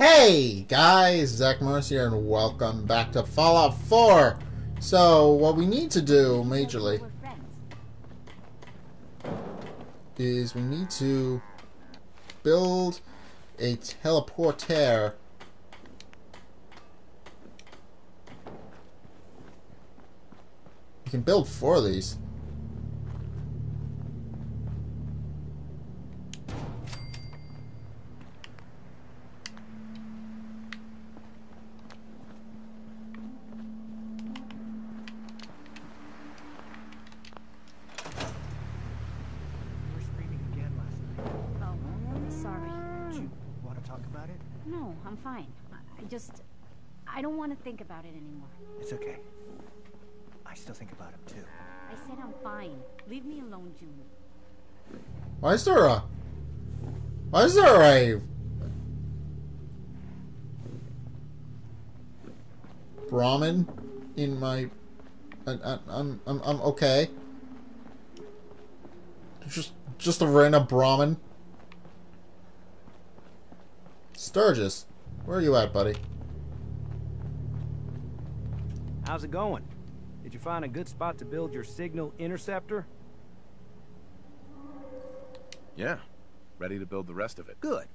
Hey guys, Zack here, and welcome back to Fallout 4. So, what we need to do, majorly, is we need to build a teleporter. You can build 4 of these. No, I'm fine. I don't want to think about it anymore. It's okay. I still think about him too. I said I'm fine. Leave me alone, June. Why is there a Brahmin in my... I'm okay. Just a random Brahmin. Sturgis, where are you at, buddy? How's it going? Did you find a good spot to build your signal interceptor? Yeah, ready to build the rest of it. Good.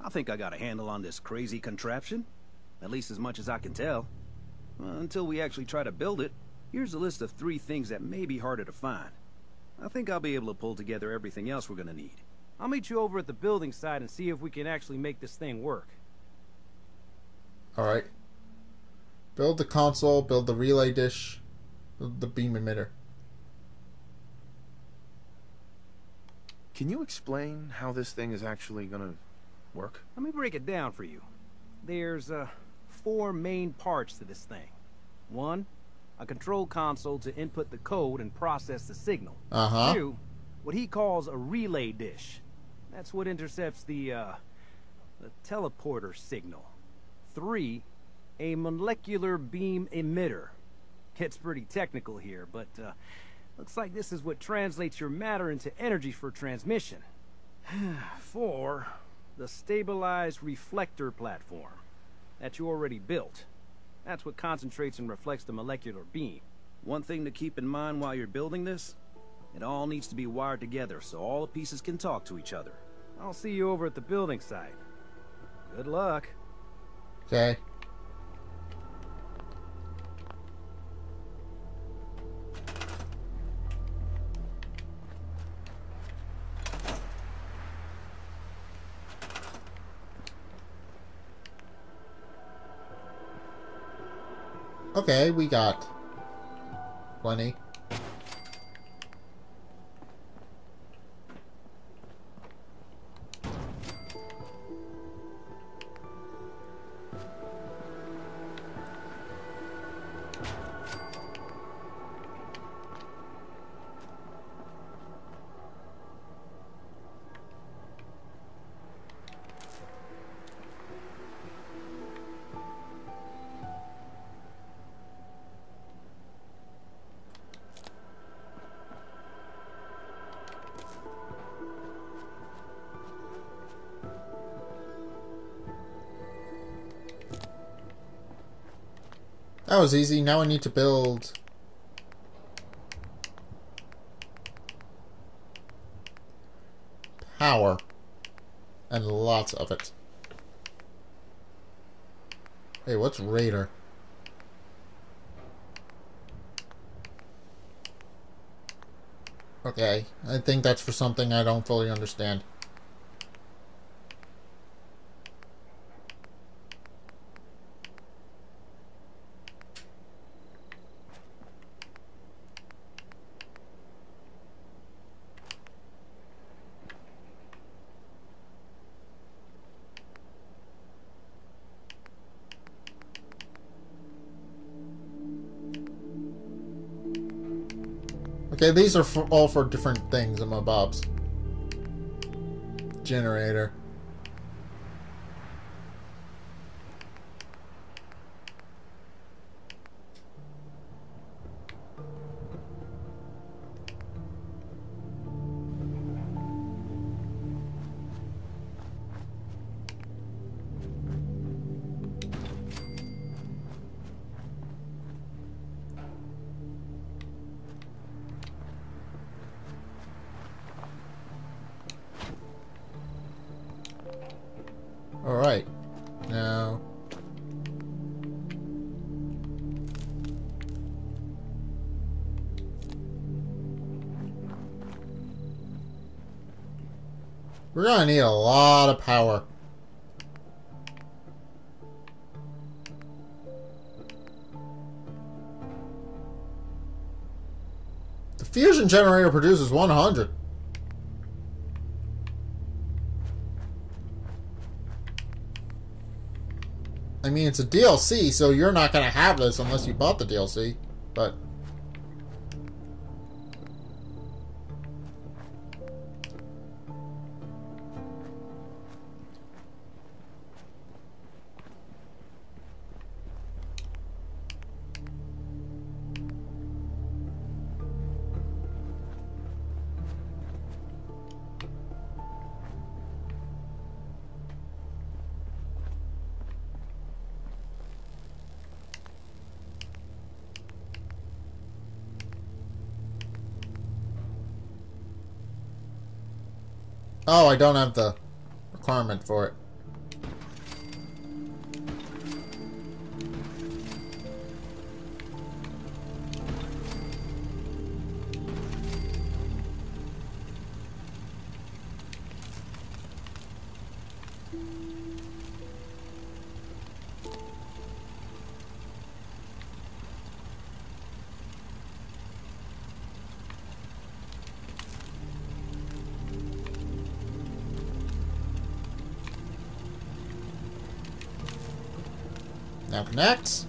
I think I got a handle on this crazy contraption. At least as much as I can tell. Until we actually try to build it, here's a list of 3 things that may be harder to find. I think I'll be able to pull together everything else we're gonna need. I'll meet you over at the building site and see if we can actually make this thing work. Alright. Build the console, build the relay dish, build the beam emitter. Can you explain how this thing is actually gonna work? Let me break it down for you. There's 4 main parts to this thing. 1, a control console to input the code and process the signal. 2, what he calls a relay dish. That's what intercepts the teleporter signal. 3, a molecular beam emitter. It's pretty technical here, but looks like this is what translates your matter into energy for transmission. 4, the stabilized reflector platform that you already built. That's what concentrates and reflects the molecular beam. One thing to keep in mind while you're building this, it all needs to be wired together so all the pieces can talk to each other. I'll see you over at the building site. Good luck. Okay. Okay, we got plenty. That was easy. Now I need to build power, and lots of it. Hey, what's radar? Okay, I think that's for something I don't fully understand. Okay, these are all for different things in my bobs. Generator. Alright. Now... we're gonna need a lot of power. The fusion generator produces 100. I mean, it's a DLC, so you're not gonna have this unless you bought the DLC, but... oh, I don't have the requirement for it. Now connect.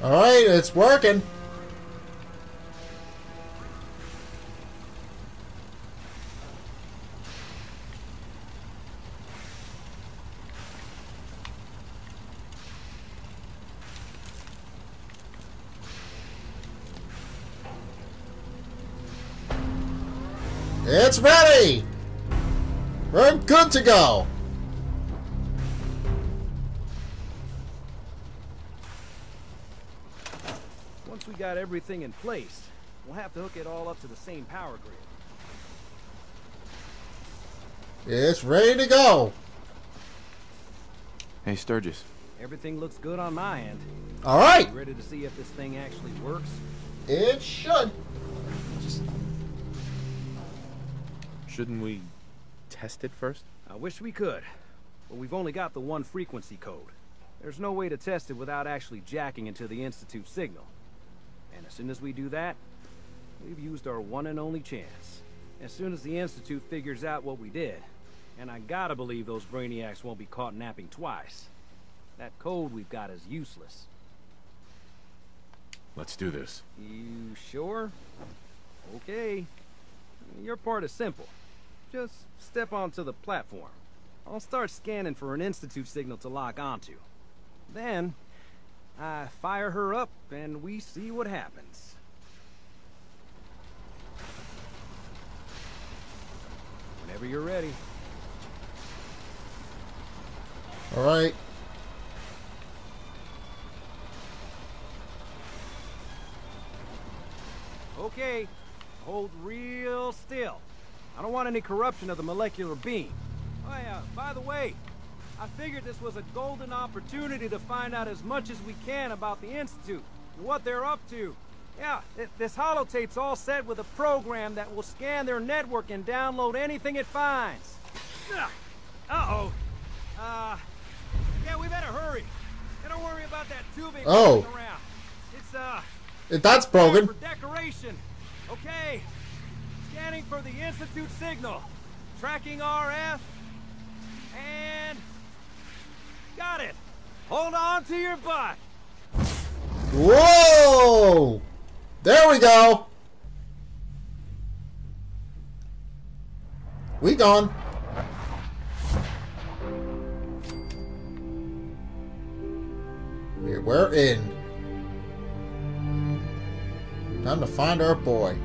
Alright, it's working. It's ready! We're good to go! Once we got everything in place, we'll have to hook it all up to the same power grid. It's ready to go! Hey, Sturgis. Everything looks good on my end. Alright! You ready to see if this thing actually works? It should. Shouldn't we test it first? I wish we could, but we've only got the one frequency code. There's no way to test it without actually jacking into the Institute signal. And as soon as we do that, we've used our one and only chance. As soon as the Institute figures out what we did, and I gotta believe those brainiacs won't be caught napping twice, that code we've got is useless. Let's do this. You sure? Okay. Your part is simple. Just step onto the platform. I'll start scanning for an Institute signal to lock onto. Then, I fire her up and we see what happens. Whenever you're ready. Alright. Okay, hold real still. I don't want any corruption of the molecular beam. Oh yeah, by the way, I figured this was a golden opportunity to find out as much as we can about the Institute and what they're up to. Yeah, this holotape's all set with a program that will scan their network and download anything it finds. Uh-oh. Yeah, we better hurry. And don't worry about that tubing Oh. around. That's broken. For decoration. Okay. Scanning for the Institute signal. Tracking RF. And... got it. Hold on to your butt. Whoa! There we go. We gone. We're in. Time to find our boy.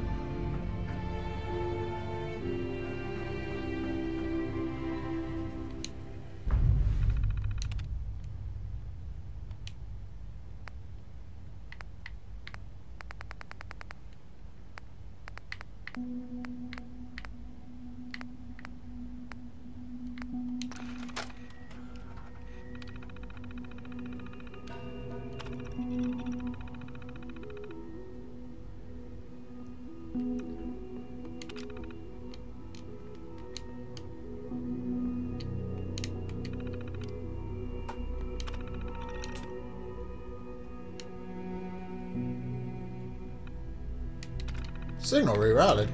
Signal rerouted.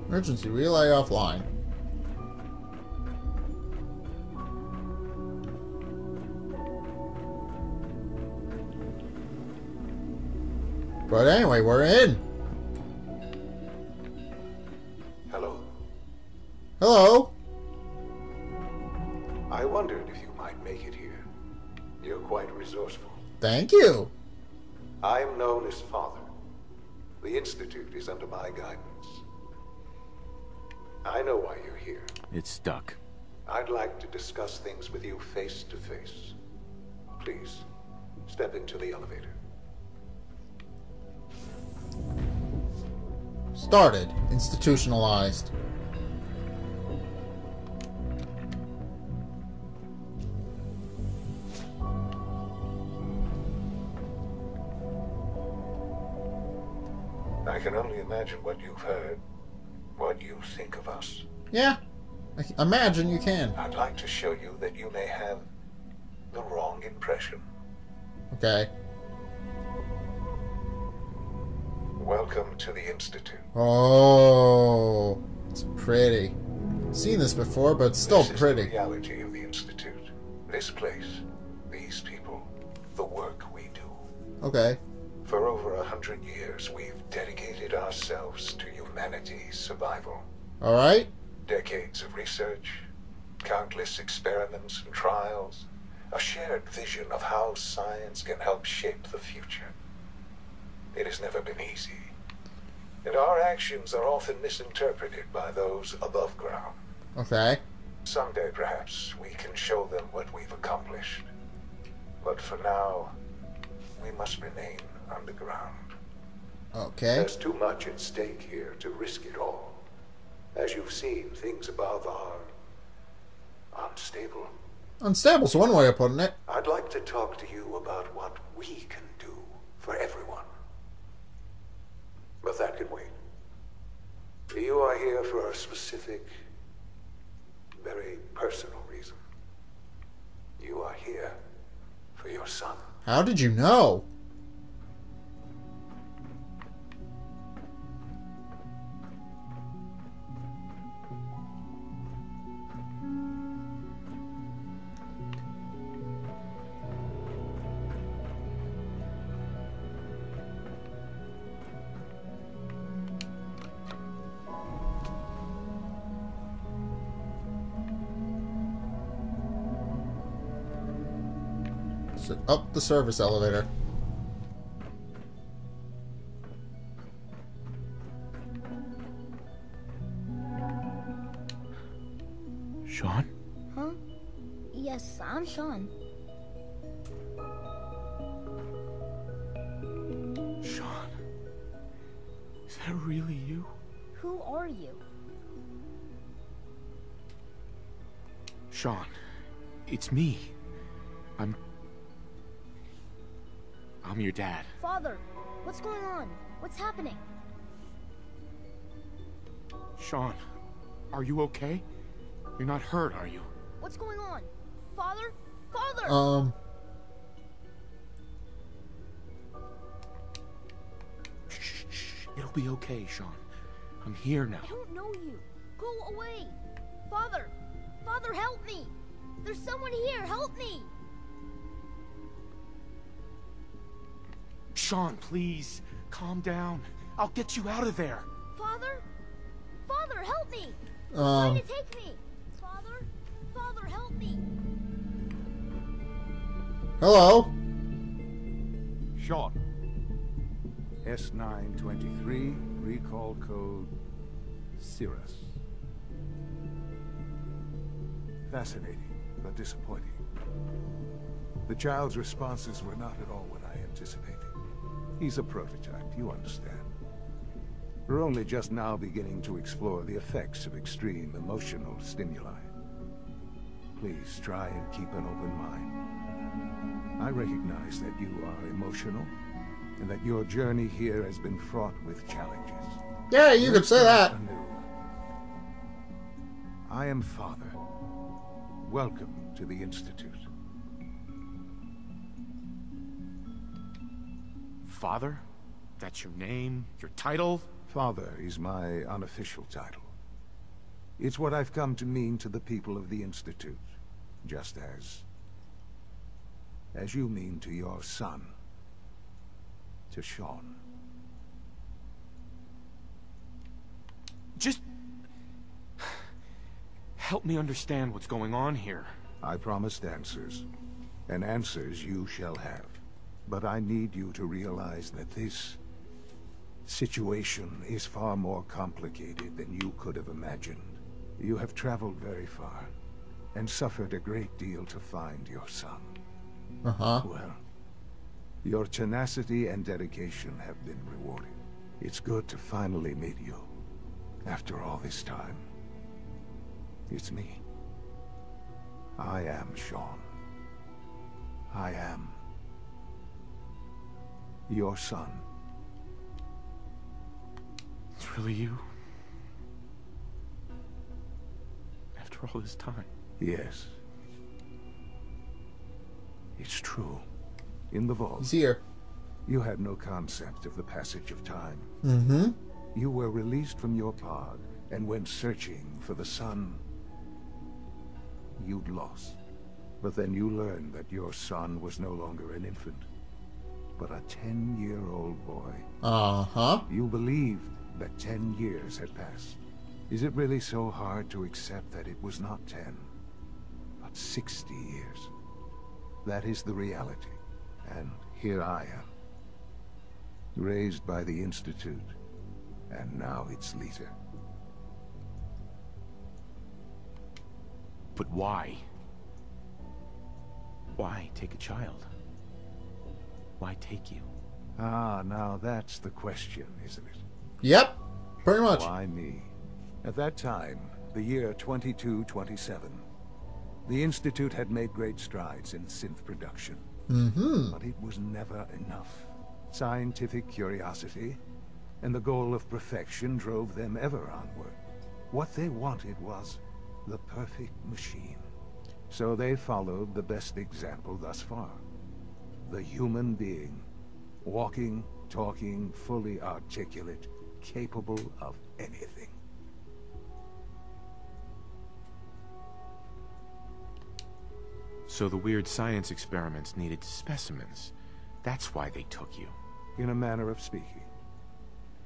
Emergency relay offline. But anyway, we're in. Hello. Hello. I wondered if you might make it here. You're quite resourceful. Thank you. I'm known as Father. The Institute is under my guidance. I know why you're here. It's stuck. I'd like to discuss things with you face to face. Please, step into the elevator. Started. Institutionalized. I can only imagine what you've heard, what you think of us. Yeah. Imagine you can. I'd like to show you that you may have the wrong impression. Okay. Welcome to the Institute. Oh, it's pretty. Seen this before, but it's still This is pretty. the reality of the Institute. This place, these people, the work we do. Okay. For over 100 years, we've dedicated ourselves to humanity's survival. All right. Decades of research, countless experiments and trials, a shared vision of how science can help shape the future. It has never been easy, and our actions are often misinterpreted by those above ground. Okay. Someday, perhaps, we can show them what we've accomplished. But for now, we must remain underground. Okay. There's too much at stake here to risk it all. As you've seen, things above are unstable. Unstable is one way of putting it. I'd like to talk to you about what we can do for everyone. But that can wait. You are here for a specific, very personal reason. You are here for your son. How did you know? Up the service elevator. Sean? Huh? Yes, I'm Sean. Sean? Is that really you? Who are you? Sean, it's me. I'm your dad. Father, what's going on? What's happening? Sean, are you okay? You're not hurt, are you? What's going on? Father? Father! Shh, shh, shh. It'll be okay, Sean. I'm here now. I don't know you. Go away. Father! Father, help me! There's someone here, help me! Sean, please, calm down. I'll get you out of there. Father? Father, help me! He's trying to take me! Father? Father, help me! Hello? Sean. S923, recall code Cirrus. Fascinating, but disappointing. The child's responses were not at all what I anticipated. He's a prototype, you understand. We're only just now beginning to explore the effects of extreme emotional stimuli. Please try and keep an open mind. I recognize that you are emotional, and that your journey here has been fraught with challenges. Yeah, you could say that. Anew. I am Father. Welcome to the Institute. Father? That's your name? Your title? Father is my unofficial title. It's what I've come to mean to the people of the Institute, just as you mean to your son, to Sean. Just help me understand what's going on here. I promised answers, and answers you shall have. But I need you to realize that this situation is far more complicated than you could have imagined. You have traveled very far, and suffered a great deal to find your son. Well, your tenacity and dedication have been rewarded. It's good to finally meet you, after all this time. It's me. I am Sean. I am your son. It's really you? After all this time? Yes. It's true. In the vault, He's here. you had no concept of the passage of time. Mm-hmm. You were released from your pod and went searching for the son you'd lost. But then you learned that your son was no longer an infant, but a 10-year-old boy. Uh-huh. You believed that 10 years had passed. Is it really so hard to accept that it was not 10, but 60 years? That is the reality. And here I am, raised by the Institute, and now its leader. But why? Why take a child? Why take you? Ah, now that's the question, isn't it? Yep. Pretty much. Why me? At that time, the year 2227, the Institute had made great strides in synth production. Mm-hmm. But it was never enough. Scientific curiosity and the goal of perfection drove them ever onward. What they wanted was the perfect machine. So they followed the best example thus far. The human being. Walking, talking, fully articulate, capable of anything. So the weird science experiments needed specimens. That's why they took you. In a manner of speaking.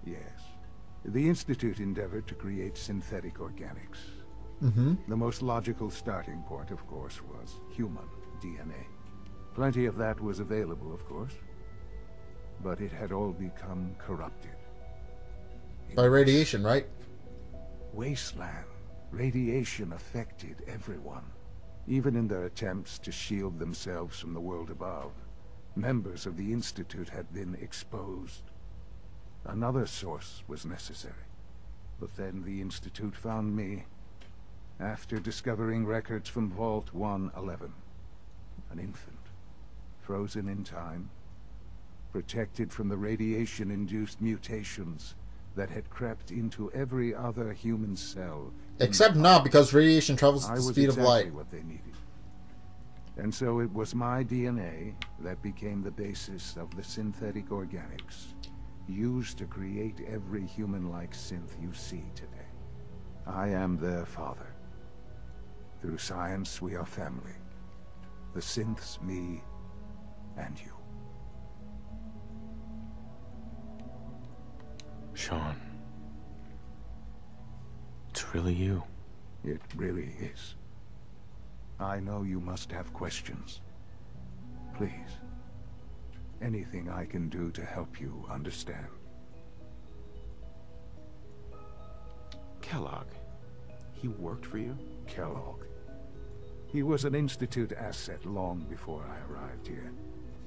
Yes. The Institute endeavored to create synthetic organics. Mm-hmm. The most logical starting point, of course, was human DNA. Plenty of that was available, of course. But it had all become corrupted. By radiation, right? Wasteland. Radiation affected everyone. Even in their attempts to shield themselves from the world above, members of the Institute had been exposed. Another source was necessary. But then the Institute found me, after discovering records from Vault 111. An infant, frozen in time, protected from the radiation-induced mutations that had crept into every other human cell. Except not, because radiation travels at the speed of light. I was exactly what they needed. And so it was my DNA that became the basis of the synthetic organics used to create every human-like synth you see today. I am their father. Through science, we are family. The synths, me, and you. Sean. It's really you. It really is. I know you must have questions. Please. Anything I can do to help you understand. Kellogg. He worked for you? Kellogg. He was an Institute asset long before I arrived here.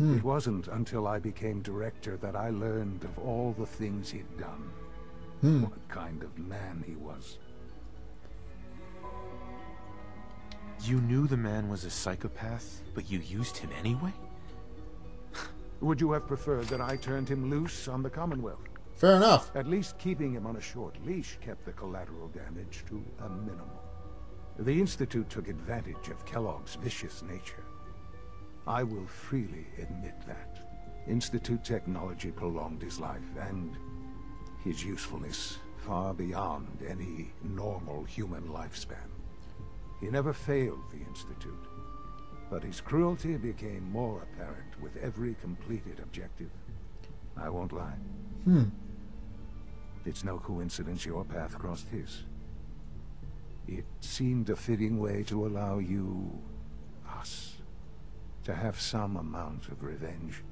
It wasn't until I became director that I learned of all the things he'd done. What kind of man he was. You knew the man was a psychopath, but you used him anyway? Would you have preferred that I turned him loose on the Commonwealth? Fair enough. At least keeping him on a short leash kept the collateral damage to a minimum. The Institute took advantage of Kellogg's vicious nature. I will freely admit that. Institute technology prolonged his life, and his usefulness far beyond any normal human lifespan. He never failed the Institute, but his cruelty became more apparent with every completed objective. I won't lie. It's no coincidence your path crossed his. It seemed a fitting way to allow you, us, to have some amount of revenge.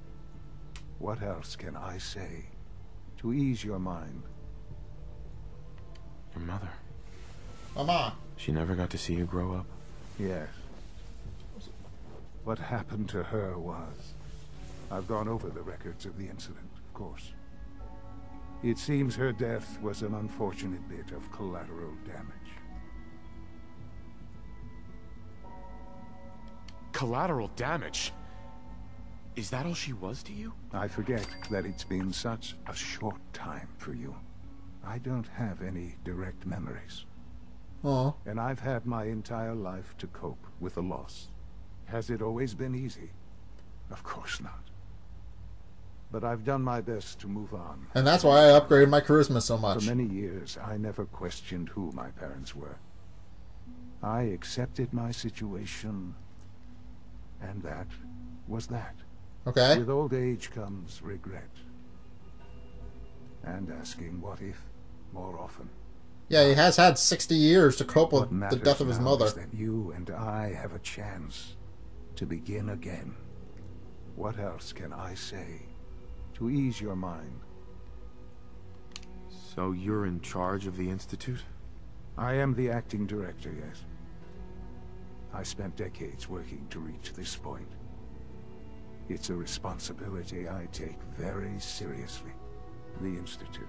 What else can I say to ease your mind? Your mother. Mama. She never got to see you grow up? Yes. What happened to her was... I've gone over the records of the incident, of course. It seems her death was an unfortunate bit of collateral damage. Collateral damage? Is that all she was to you? I forget that it's been such a short time for you. I don't have any direct memories. Oh. And I've had my entire life to cope with the loss. Has it always been easy? Of course not. But I've done my best to move on. And that's why I upgraded my charisma so much. For many years, I never questioned who my parents were. I accepted my situation, and that was that. Okay. With old age comes regret. And asking what if more often. Yeah, he has had 60 years to cope with What the death of his matters now mother. is that you and I have a chance to begin again. What else can I say to ease your mind? So you're in charge of the Institute? I am the acting director, yes. I spent decades working to reach this point. It's a responsibility I take very seriously. The Institute.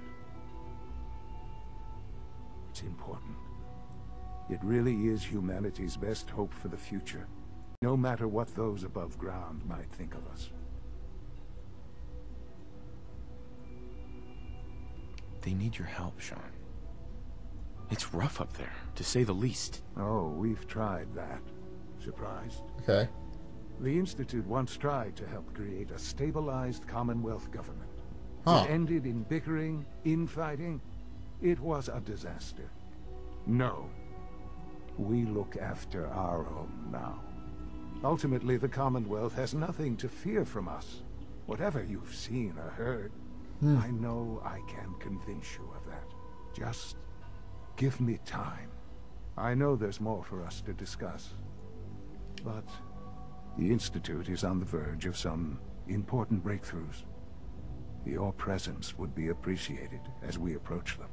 It's important. It really is humanity's best hope for the future, no matter what those above ground might think of us. They need your help, Sean. It's rough up there, to say the least. Oh, we've tried that. Surprised? Okay. The Institute once tried to help create a stabilized Commonwealth government. Huh. It ended in bickering, infighting. It was a disaster. No. We look after our own now. Ultimately, the Commonwealth has nothing to fear from us. Whatever you've seen or heard, I know I can convince you of that. Just give me time. I know there's more for us to discuss. But the Institute is on the verge of some important breakthroughs. Your presence would be appreciated as we approach them.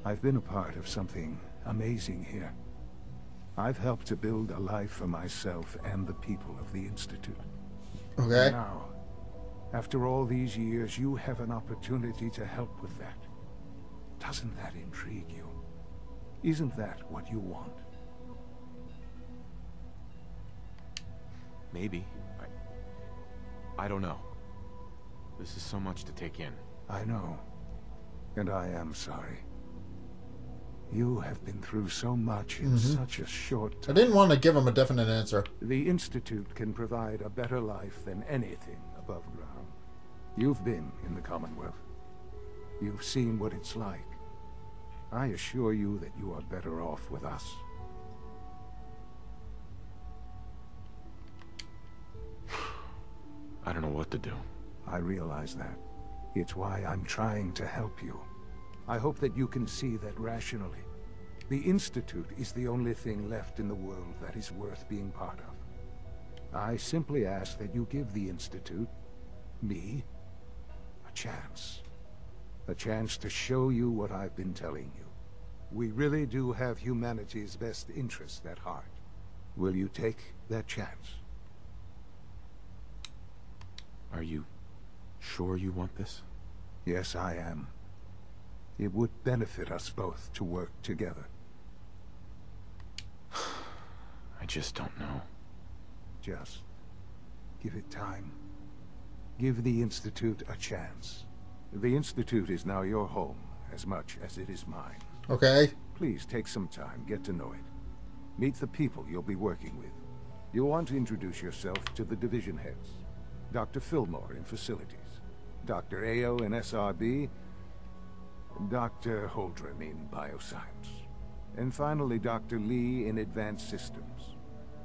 I've been a part of something amazing here. I've helped to build a life for myself and the people of the Institute. Okay. Now, after all these years, you have an opportunity to help with that. Doesn't that intrigue you? Isn't that what you want? Maybe. I don't know. This is so much to take in. I know. And I am sorry. You have been through so much in such a short I time. didn't want to give him a definite answer. The Institute can provide a better life than anything above ground. You've been in the Commonwealth. You've seen what it's like. I assure you that you are better off with us. I don't know what to do. I realize that. It's why I'm trying to help you. I hope that you can see that rationally. The Institute is the only thing left in the world that is worth being part of. I simply ask that you give the Institute, me, a chance. A chance to show you what I've been telling you. We really do have humanity's best interest at heart. Will you take that chance? Are you sure you want this? Yes, I am. It would benefit us both to work together. I just don't know. Just give it time. Give the Institute a chance. The Institute is now your home as much as it is mine. Okay. Please take some time, get to know it. Meet the people you'll be working with. You'll want to introduce yourself to the division heads. Dr. Fillmore in facilities, Dr. Ao in SRB, Dr. Holdren in bioscience, and finally Dr. Lee in advanced systems.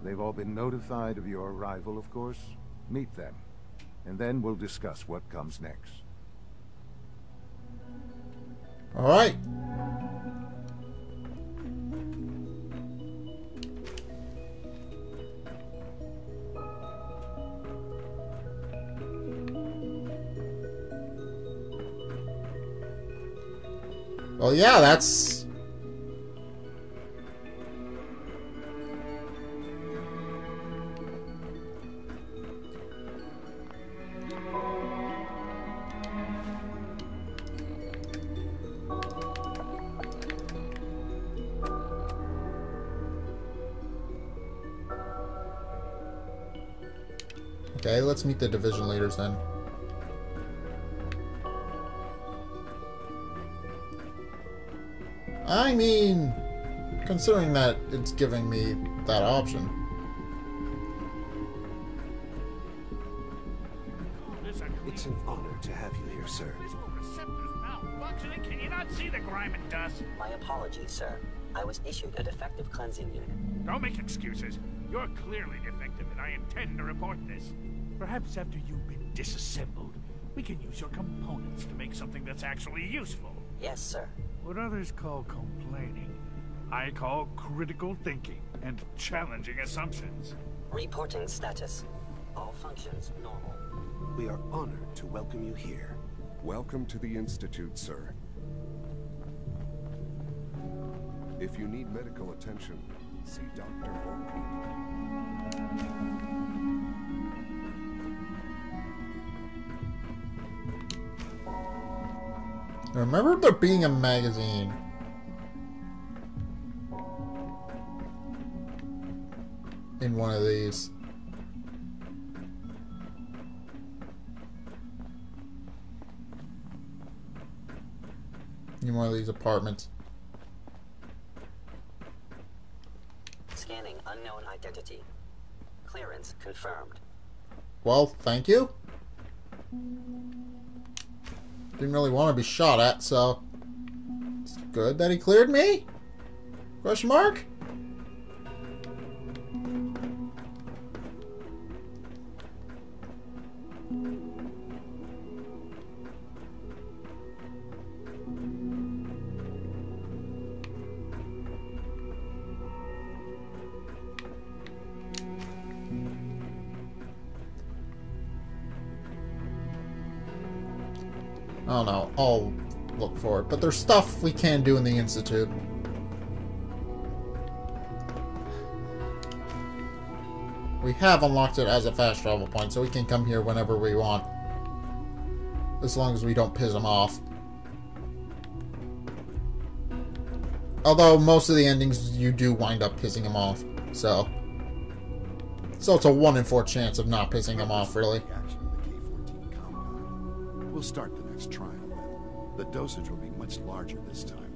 They've all been notified of your arrival, of course. Meet them, and then we'll discuss what comes next. All right. Well, yeah, that's... Okay, let's meet the division leaders then. I mean, considering that it's giving me that option. It's an honor to have you here, sir. Can you not see the grime and dust? My apologies, sir. I was issued a defective cleansing unit. Don't make excuses. You're clearly defective, and I intend to report this. Perhaps after you've been disassembled, we can use your components to make something that's actually useful. Yes, sir. What others call complaining, I call critical thinking and challenging assumptions. Reporting status. All functions normal. We are honored to welcome you here. Welcome to the Institute, sir. If you need medical attention, see Dr. Volkman. I remember there being a magazine. In one of these. In one of these apartments. Scanning unknown identity. Clearance confirmed. Well, thank you. Didn't really want to be shot at, so it's good that he cleared me? Question mark? I don't know. I'll look for it. But there's stuff we can do in the Institute. We have unlocked it as a fast travel point, so we can come here whenever we want. As long as we don't piss them off. Although, most of the endings, you do wind up pissing them off. So it's a 1 in 4 chance of not pissing them off, really. We'll start the next trial then. The dosage will be much larger this time,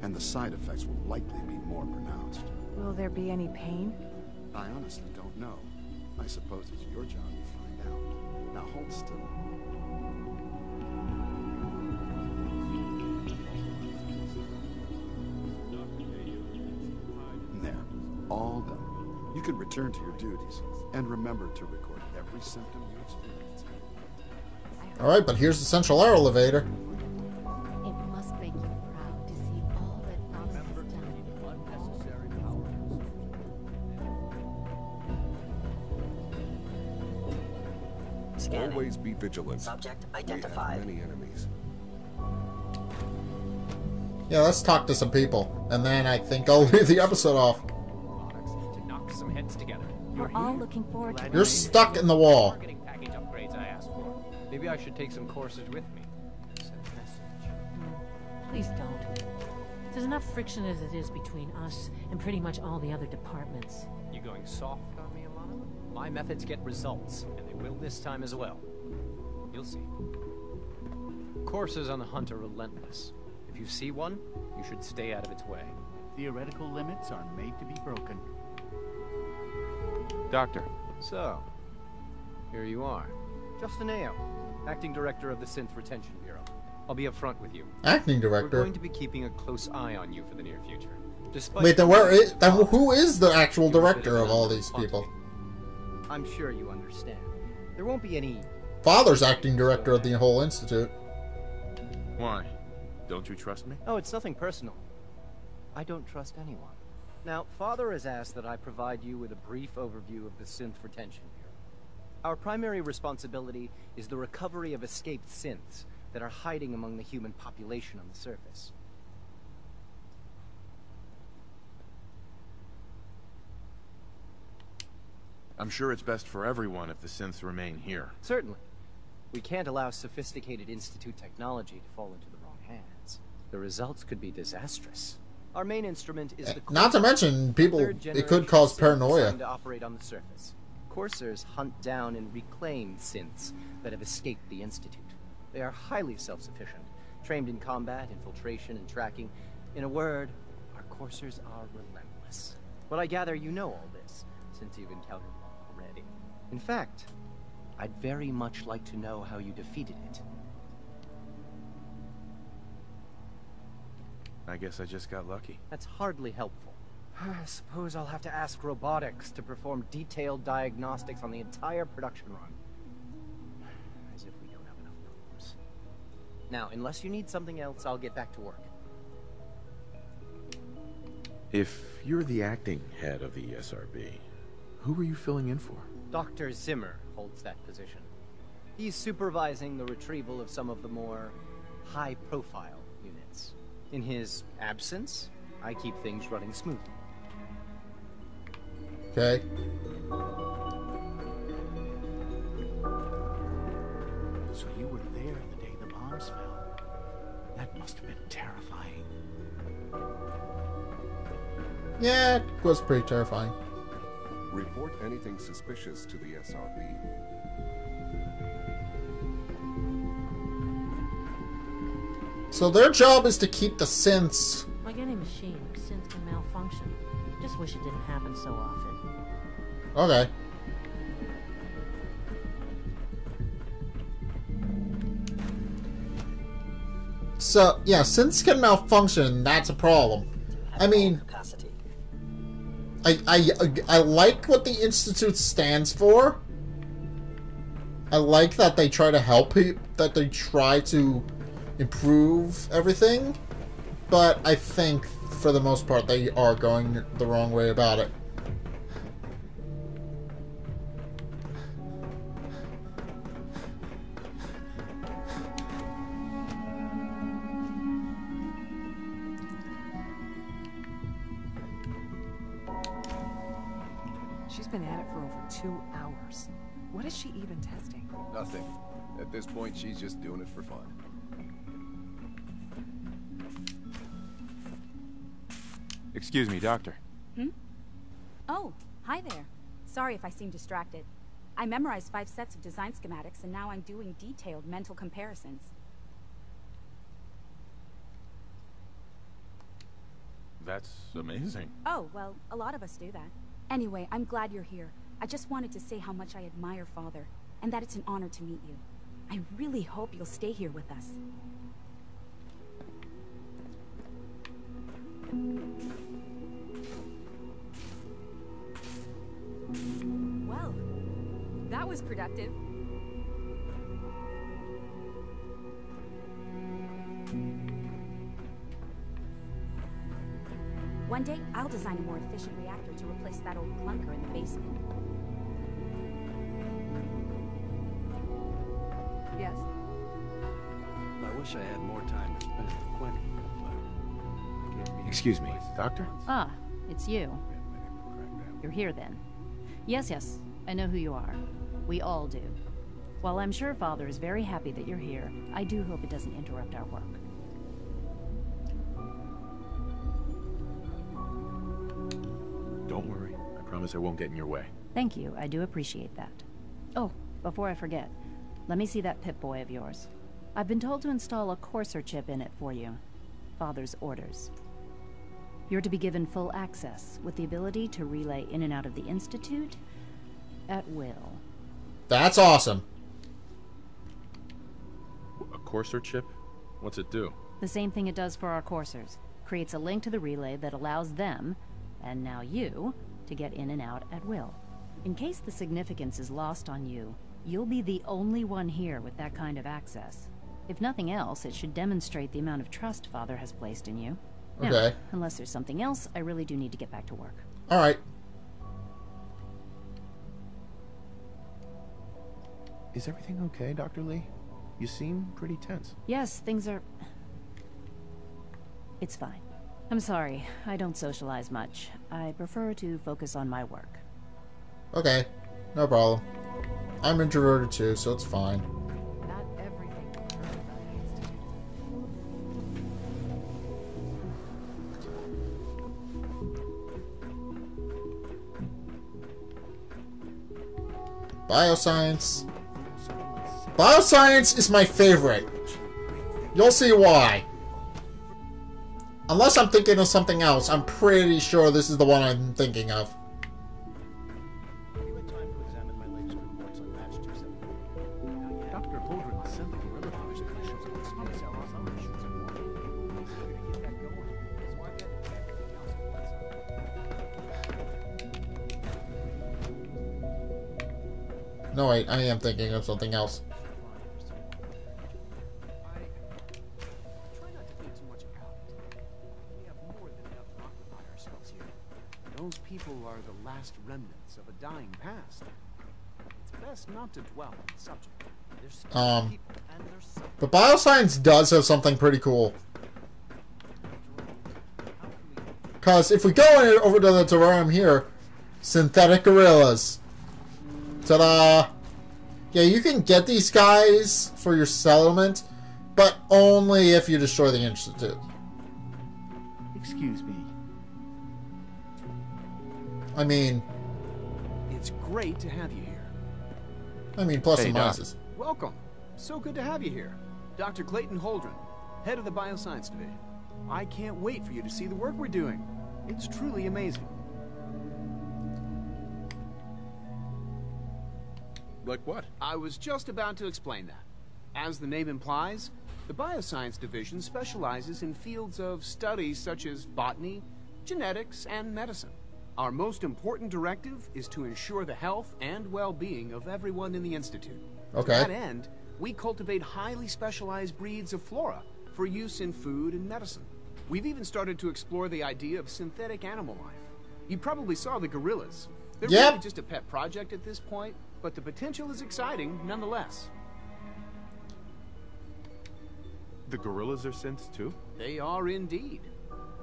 and the side effects will likely be more pronounced. Will there be any pain? I honestly don't know. I suppose it's your job to find out. Now hold still. You can return to your duties, and remember to record every symptom you experience. Alright, but here's the central air elevator. It must make you proud to see all that Father has done. Unnecessary power. Scanning. Always be vigilant. Subject We identified. have many enemies. Yeah, let's talk to some people. And then I think I'll leave the episode off. To knock some heads together. We're all looking forward to You're stuck in the wall. Marketing package upgrades I asked for. Maybe I should take some courses with me. Send a message. Please don't. There's enough friction as it is between us and pretty much all the other departments. You going soft on me, Alana? My methods get results, and they will this time as well. You'll see. Courses on the hunt are relentless. If you see one, you should stay out of its way. Theoretical limits are made to be broken. Doctor. So, here you are. Justin Ayo, Acting Director of the Synth Retention Bureau. I'll be up front with you. Acting Director? We're going to be keeping a close eye on you for the near future. Despite Wait, then who is the actual director of all these people? I'm sure you understand. There won't be any... Father's acting director of the whole institute. Why? Don't you trust me? Oh, it's nothing personal. I don't trust anyone. Now, Father has asked that I provide you with a brief overview of the Synth Retention Bureau. Our primary responsibility is the recovery of escaped synths that are hiding among the human population on the surface. I'm sure it's best for everyone if the synths remain here. Certainly. We can't allow sophisticated Institute technology to fall into the wrong hands. The results could be disastrous. Our main instrument is the Not to mention, people, it could cause paranoia. to operate on the surface. Coursers hunt down and reclaim synths that have escaped the Institute. They are highly self-sufficient, trained in combat, infiltration, and tracking. In a word, our coursers are relentless. But I gather you know all this, since you've encountered one already. In fact, I'd very much like to know how you defeated it. I guess I just got lucky. That's hardly helpful. I suppose I'll have to ask robotics to perform detailed diagnostics on the entire production run. As if we don't have enough problems. Now, unless you need something else, I'll get back to work. If you're the acting head of the SRB, who are you filling in for? Dr. Zimmer holds that position. He's supervising the retrieval of some of the more high-profile units. In his absence, I keep things running smoothly. Okay. So you were there the day the bombs fell. That must have been terrifying. Yeah, it was pretty terrifying. Report anything suspicious to the SRB. So their job is to keep the synths. Like any machine, synth can malfunction. Just wish it didn't happen so often. Okay. So, yeah, synths can malfunction, that's a problem. I mean, I like what the Institute stands for. I like that they try to help people, that they try to improve everything, but I think for the most part they are going the wrong way about it. She's been at it for over 2 hours. What is she even testing? Nothing. At this point, she's just doing it for fun. Excuse me, Doctor. Hmm? Oh, hi there. Sorry if I seem distracted. I memorized 5 sets of design schematics, and now I'm doing detailed mental comparisons. That's amazing. Oh, well, a lot of us do that. Anyway, I'm glad you're here. I just wanted to say how much I admire Father, and that it's an honor to meet you. I really hope you'll stay here with us. That was productive. One day, I'll design a more efficient reactor to replace that old clunker in the basement. Yes? I wish I had more time to spend with Quentin, but I can't be. Excuse me, Doctor? Ah, it's you. You're here then. Yes, I know who you are. We all do. While I'm sure Father is very happy that you're here, I do hope it doesn't interrupt our work. Don't worry. I promise I won't get in your way. Thank you, I do appreciate that. Oh, before I forget, let me see that Pip-Boy of yours. I've been told to install a Courser chip in it for you. Father's orders. You're to be given full access, with the ability to relay in and out of the Institute at will. That's awesome. A Courser chip? What's it do? The same thing it does for our coursers. Creates a link to the relay that allows them, and now you, to get in and out at will. In case the significance is lost on you, you'll be the only one here with that kind of access. If nothing else, it should demonstrate the amount of trust Father has placed in you. Now, Okay. unless there's something else, I really do need to get back to work. Alright. Is everything okay, Dr. Lee? You seem pretty tense. Yes, things are... It's fine. I'm sorry, I don't socialize much. I prefer to focus on my work. Okay. No problem. I'm introverted too, so it's fine. Not everything was heard about the Institute. Bioscience. Bioscience is my favorite. You'll see why. Unless I'm thinking of something else, I'm pretty sure this is the one I'm thinking of. Have you had time to examine my latest reports on batch 274? Dr. Holdren sent the gorilla footage that shows what small cell isolations and more. We're gonna get that going. So I bet everything else at once. No, wait, I am thinking of something else. Try not to think too much about it. We have more than enough to occupy ourselves here. Those people are the last remnants of a dying past. It's best not to dwell on the subject. There's still people and there's something. But bioscience does have something pretty cool. Because if we go over to the terrarium here, synthetic gorillas. Ta-da! Yeah, you can get these guys for your settlement, but only if you destroy the Institute. Excuse me. I mean... It's great to have you here. I mean, plus Hey, and Doc. minuses. Welcome. So good to have you here. Dr. Clayton Holdren, head of the Bioscience Division. I can't wait for you to see the work we're doing. It's truly amazing. Like what? I was just about to explain that. As the name implies, the Bioscience Division specializes in fields of studies such as botany, genetics, and medicine. Our most important directive is to ensure the health and well-being of everyone in the Institute. Okay. To that end, we cultivate highly specialized breeds of flora for use in food and medicine. We've even started to explore the idea of synthetic animal life. You probably saw the gorillas. They're really just a pet project at this point, but the potential is exciting nonetheless. The gorillas are synths too? They are indeed.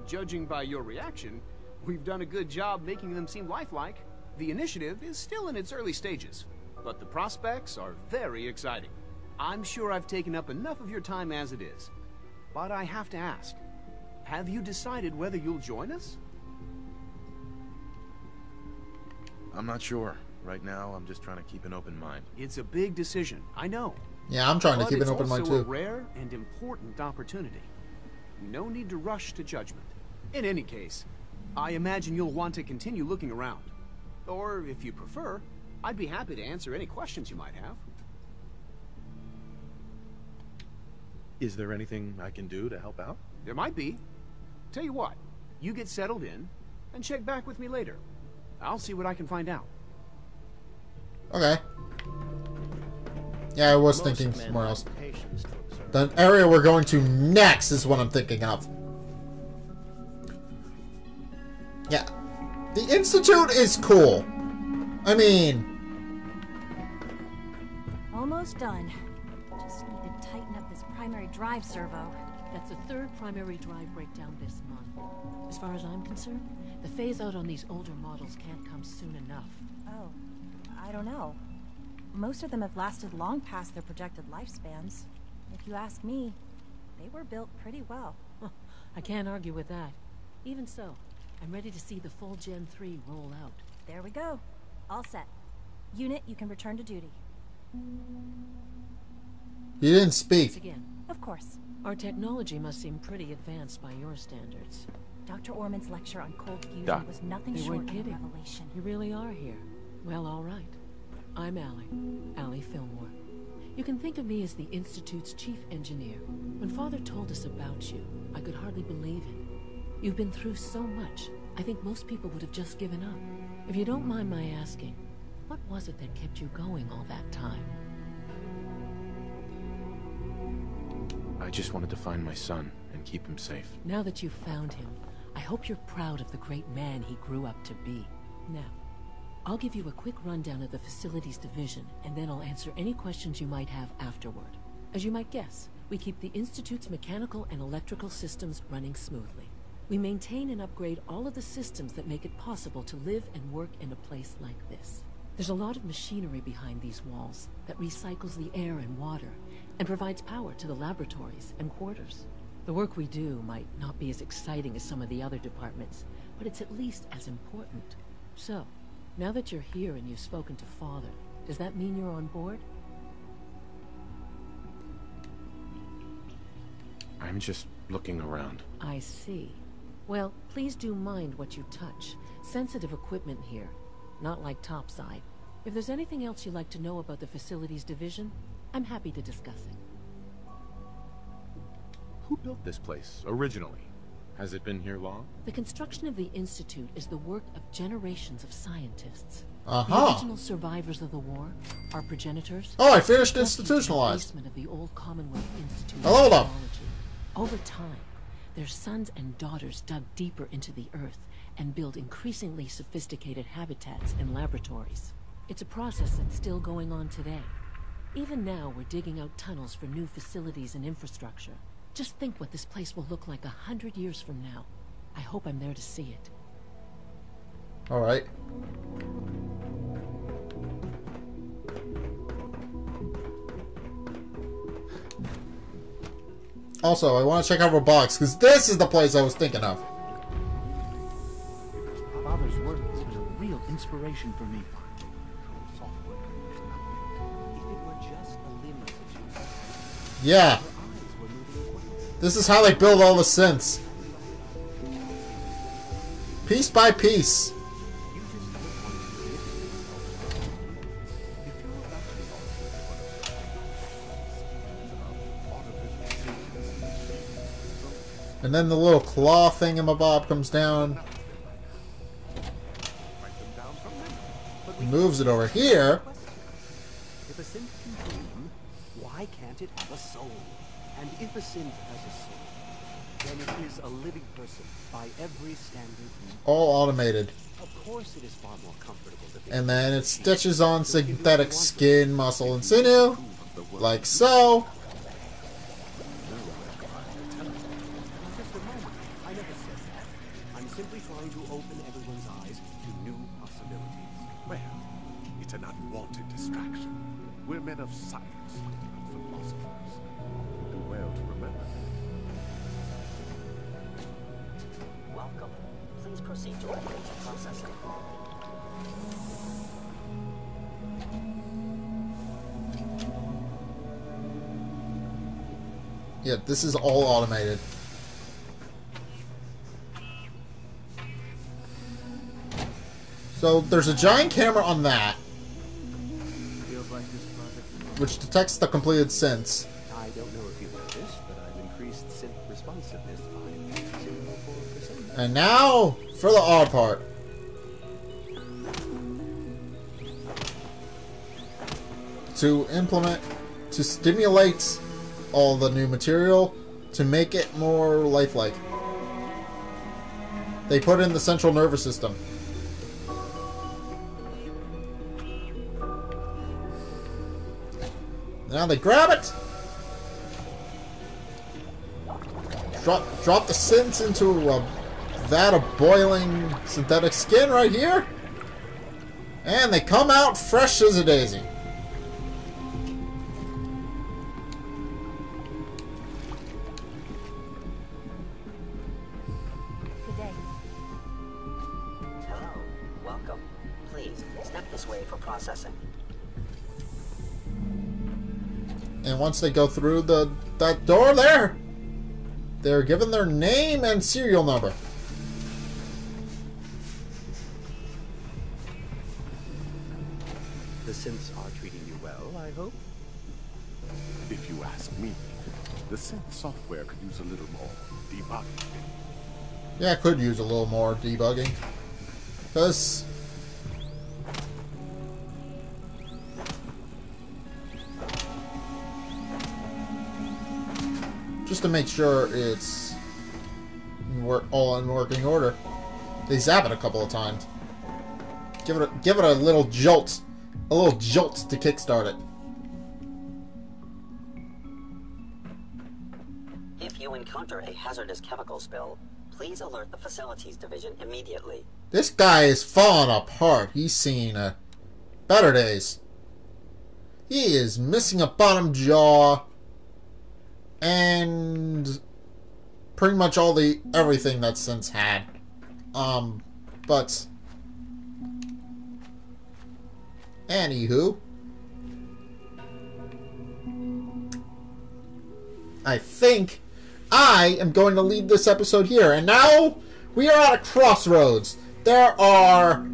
Judging by your reaction, we've done a good job making them seem lifelike. The initiative is still in its early stages, but the prospects are very exciting. I'm sure I've taken up enough of your time as it is, but I have to ask, have you decided whether you'll join us? I'm not sure. Right now, I'm just trying to keep an open mind. It's a big decision, I know. Yeah, I'm trying to keep an open mind too. It's also too. a rare and important opportunity. No need to rush to judgment. In any case, I imagine you'll want to continue looking around. Or, if you prefer, I'd be happy to answer any questions you might have. Is there anything I can do to help out? There might be. Tell you what, you get settled in, and check back with me later. I'll see what I can find out. Okay. Yeah, I was thinking somewhere else. The area we're going to next is what I'm thinking of. Yeah. The Institute is cool. I mean... Almost done. Just need to tighten up this primary drive servo. That's the third primary drive breakdown this month. As far as I'm concerned, the phase-out on these older models can't come soon enough. Oh, I don't know. Most of them have lasted long past their projected lifespans. If you ask me, they were built pretty well. I can't argue with that. Even so, I'm ready to see the full Gen 3 roll out. There we go. All set. Unit, you can return to duty. You didn't speak. Again. Of course. Our technology must seem pretty advanced by your standards. Dr. Orman's lecture on cold fusion was nothing short of a revelation. You really are here. Well, all right. I'm Allie Fillmore. You can think of me as the Institute's chief engineer. When Father told us about you, I could hardly believe it. You've been through so much, I think most people would have just given up. If you don't mind my asking, what was it that kept you going all that time? I just wanted to find my son and keep him safe. Now that you've found him, I hope you're proud of the great man he grew up to be. Now, I'll give you a quick rundown of the Facilities Division, and then I'll answer any questions you might have afterward. As you might guess, we keep the Institute's mechanical and electrical systems running smoothly. We maintain and upgrade all of the systems that make it possible to live and work in a place like this. There's a lot of machinery behind these walls that recycles the air and water and provides power to the laboratories and quarters. The work we do might not be as exciting as some of the other departments, but it's at least as important. So, now that you're here and you've spoken to Father, does that mean you're on board? I'm just looking around. I see. Well, please do mind what you touch. Sensitive equipment here, not like topside. If there's anything else you'd like to know about the Facilities Division, I'm happy to discuss it. Who built this place, originally? Has it been here long? The construction of the Institute is the work of generations of scientists. Uh-huh. The original survivors of the war, our progenitors... Oh, I finished institutionalized. ...of the old Commonwealth Institute Hello, of though. Technology. Over time, their sons and daughters dug deeper into the earth and built increasingly sophisticated habitats and laboratories. It's a process that's still going on today. Even now, we're digging out tunnels for new facilities and infrastructure. Just think what this place will look like 100 years from now. I hope I'm there to see it. All right. Also, I want to check out robotics, because this is the place I was thinking of. Father's work has been a real inspiration for me. Yeah. This is how they build all the synths. Piece by piece. And then the little claw thingamabob comes down. Moves it over here. If a synth can dream, why can't it have a soul? And if a synth has a soul, then it is a living person by every standard. All automated. Of course it is far more comfortable to be. And then it stitches on synthetic skin, muscle, and sinew. Like so. Simply trying to open everyone's eyes to new possibilities. Well, it's an unwanted distraction. We're men of science, not philosophers. Do well to remember that. Welcome. Please proceed to information processing. Yeah, this is all automated. So there's a giant camera on that, which detects the completed synths. I don't know if you know this, but I've increased synth responsiveness by 0.04%. And now for the odd part. To implement to stimulate all the new material to make it more lifelike. They put in the central nervous system. Now they grab it. Drop the synths into a vat of boiling synthetic skin right here. And they come out fresh as a daisy. Good day. Hello. Welcome. Please, step this way for processing. And once they go through that door there, they're given their name and serial number. The synths are treating you well, I hope? If you ask me, the synth software could use a little more debugging. Yeah, I could use a little more debugging. Because just to make sure it's all in working order. They zap it a couple of times. Give it a little jolt. A little jolt to kickstart it. If you encounter a hazardous chemical spill, please alert the Facilities Division immediately. This guy is falling apart. He's seen better days. He is missing a bottom jaw. And pretty much everything that's since had. But anywho, I think I am going to leave this episode here. And now we are at a crossroads. There are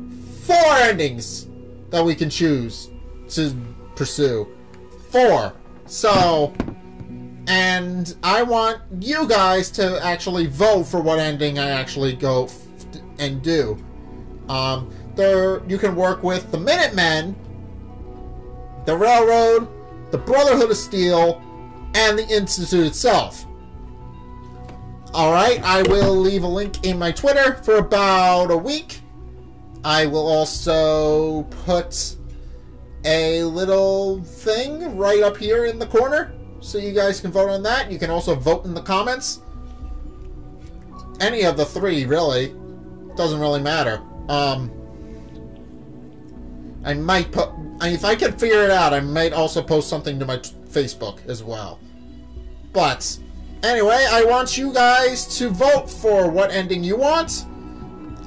4 endings that we can choose to pursue. 4. So, and I want you guys to actually vote for what ending I actually go and do. There, you can work with the Minutemen, the Railroad, the Brotherhood of Steel, and the Institute itself. Alright, I will leave a link in my Twitter for about a week. I will also put a little thing right up here in the corner, so you guys can vote on that. You can also vote in the comments. Any of the 3, really. Doesn't really matter. I might put... if I can figure it out, I might also post something to my Facebook as well. But, anyway, I want you guys to vote for what ending you want.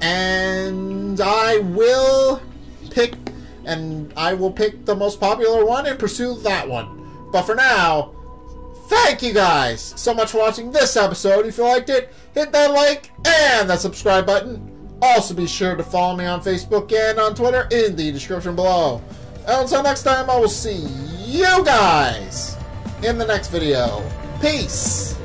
And I will pick the most popular one and pursue that one. But for now, thank you guys so much for watching this episode. If you liked it, hit that like and that subscribe button. Also be sure to follow me on Facebook and on Twitter in the description below. Until next time, I will see you guys in the next video. Peace!